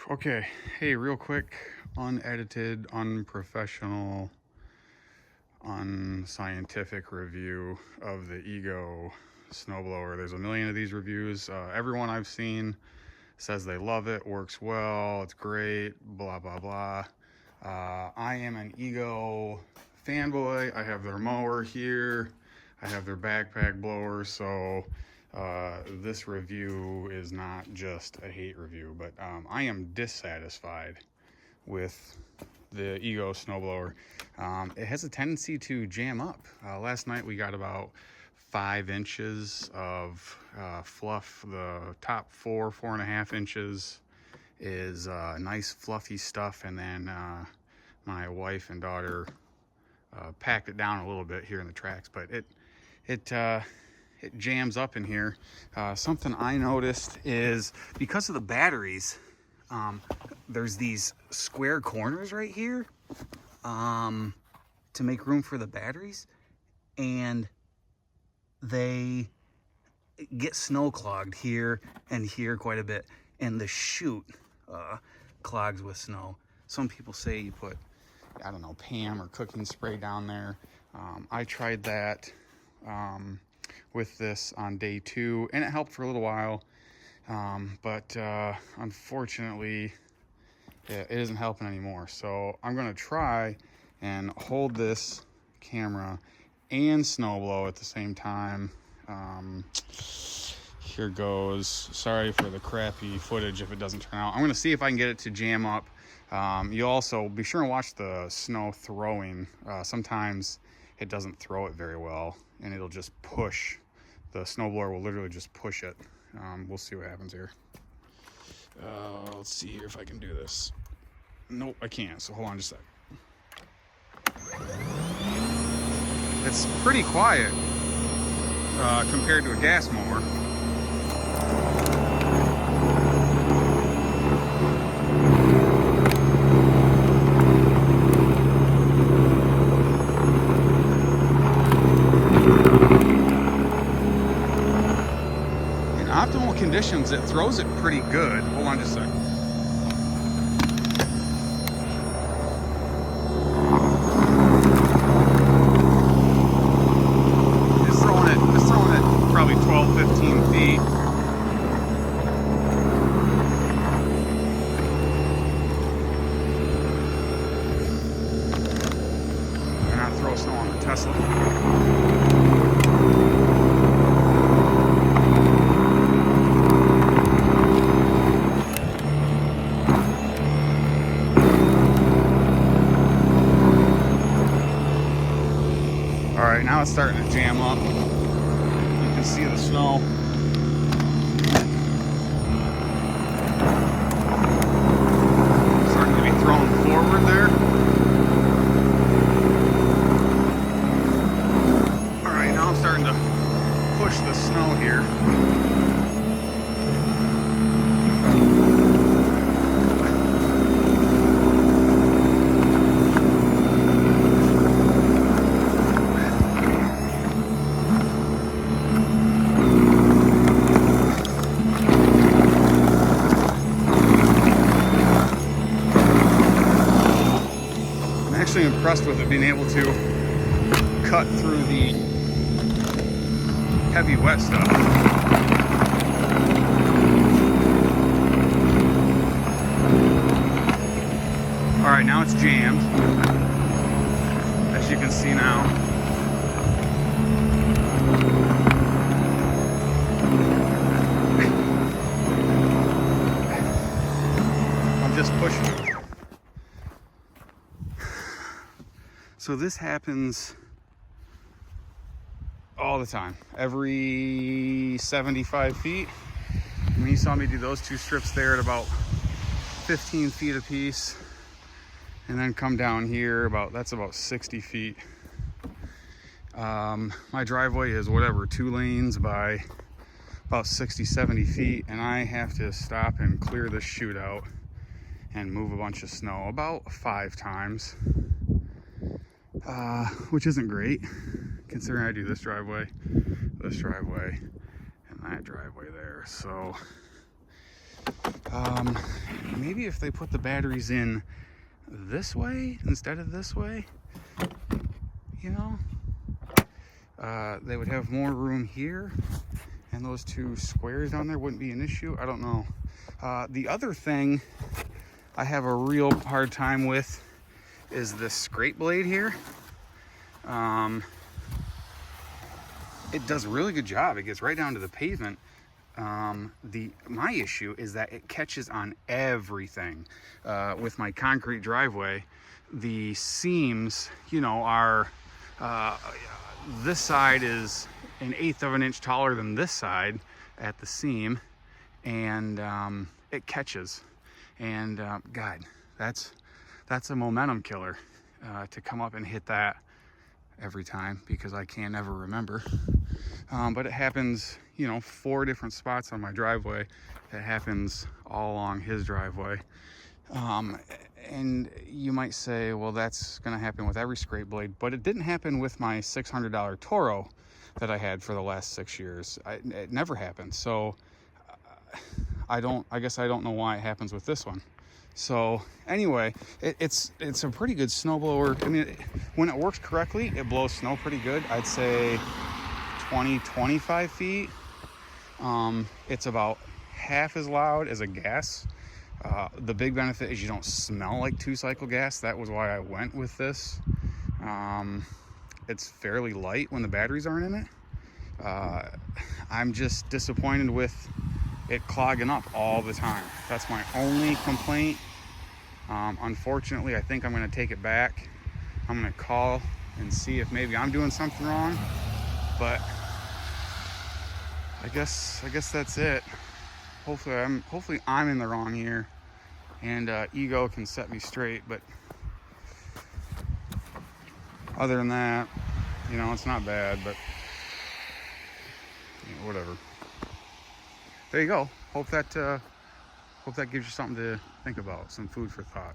Okay, hey, real quick, unedited, unprofessional, unscientific review of the Ego snowblower. There's a million of these reviews. Everyone I've seen says they love it, works well, it's great, blah, blah, blah. I am an Ego fanboy. I have their mower here. I have their backpack blower, so this review is not just a hate review, but I am dissatisfied with the Ego snowblower. It has a tendency to jam up. Last night we got about 5 inches of fluff. The top 4.5 inches is nice fluffy stuff, and then my wife and daughter packed it down a little bit here in the tracks, but it jams up in here. Something I noticed is because of the batteries, there's these square corners right here to make room for the batteries, and they get snow clogged here and here quite a bit, and the chute clogs with snow. Some people say you put, I don't know, Pam or cooking spray down there. I tried that with this on day 2, and it helped for a little while, but unfortunately it isn't helping anymore. So I'm gonna try and hold this camera and snowblow at the same time. Here goes. Sorry for the crappy footage if it doesn't turn out. I'm gonna see if I can get it to jam up. You also be sure and watch the snow throwing. Sometimes it doesn't throw it very well, and it'll just push. The snowblower will literally just push it. We'll see what happens here. Let's see here if I can do this. Nope, I can't, so hold on just a sec. It's pretty quiet compared to a gas mower. In optimal conditions, it throws it pretty good. Hold on just a sec. It's throwing it probably 12, 15 feet. Better not throw snow on the Tesla. Alright, now it's starting to jam up. You can see the snow. Starting to be thrown forward there. Alright, now I'm starting to push the snow here. Impressed with it being able to cut through the heavy wet stuff. All right, now it's jammed, as you can see now. I'm just pushing it. So this happens all the time, every 75 feet. And you saw me do those 2 strips there at about 15 feet a piece, and then come down here that's about 60 feet. My driveway is 2 lanes by about 60, 70 feet, and I have to stop and clear this chute out and move a bunch of snow about 5 times. Which isn't great, considering I do this driveway, and that driveway there. So Maybe if they put the batteries in this way instead of this way, you know, they would have more room here, and those two squares down there wouldn't be an issue. I don't know. The other thing I have a real hard time with is this scrape blade here. It does a really good job. It gets right down to the pavement. My issue is that it catches on everything. With my concrete driveway, the seams, you know, are this side is 1/8 of an inch taller than this side at the seam, and it catches. And God, that's a momentum killer to come up and hit that every time, because I can't ever remember. But it happens, you know, 4 different spots on my driveway. It happens all along his driveway. And you might say, well, that's going to happen with every scrape blade, but it didn't happen with my $600 Toro that I had for the last 6 years. It never happened. So I guess I don't know why it happens with this one. So anyway, it's a pretty good snowblower. I mean, when it works correctly, it blows snow pretty good. I'd say 20-25 feet. It's about half as loud as a gas. The big benefit is you don't smell like 2-cycle gas. That was why I went with this. It's fairly light when the batteries aren't in it. I'm just disappointed with it clogging up all the time. That's my only complaint. Unfortunately, I think I'm going to take it back. I'm going to call and see if maybe I'm doing something wrong, but I guess that's it. Hopefully I'm in the wrong here, and ego can set me straight. But other than that, you know, it's not bad, but you know, whatever. There you go. Hope that gives you something to think about, some food for thought.